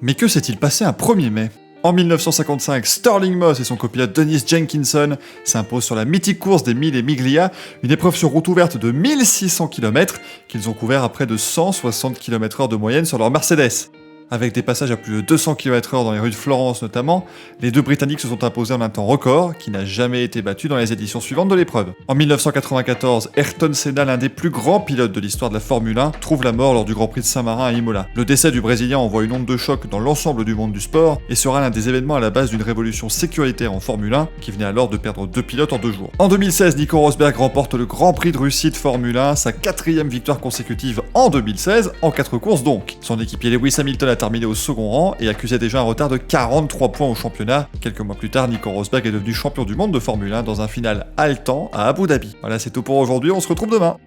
Mais que s'est-il passé un 1er mai? En 1955, Sterling Moss et son copilote Dennis Jenkinson s'imposent sur la mythique course des 1000 et Miglia, une épreuve sur route ouverte de 1600 km qu'ils ont couvert à près de 160 km/h de moyenne sur leur Mercedes. Avec des passages à plus de 200 km/h dans les rues de Florence notamment, les deux Britanniques se sont imposés en un temps record qui n'a jamais été battu dans les éditions suivantes de l'épreuve. En 1994, Ayrton Senna, l'un des plus grands pilotes de l'histoire de la Formule 1, trouve la mort lors du Grand Prix de Saint-Marin à Imola. Le décès du Brésilien envoie une onde de choc dans l'ensemble du monde du sport et sera l'un des événements à la base d'une révolution sécuritaire en Formule 1 qui venait alors de perdre 2 pilotes en 2 jours. En 2016, Nico Rosberg remporte le Grand Prix de Russie de Formule 1, sa 4e victoire consécutive en 2016, en 4 courses donc. Son équipier Lewis Hamilton a terminé au second rang et accusait déjà un retard de 43 points au championnat. Quelques mois plus tard, Nico Rosberg est devenu champion du monde de Formule 1 dans un final haletant à Abu Dhabi. Voilà, c'est tout pour aujourd'hui, on se retrouve demain.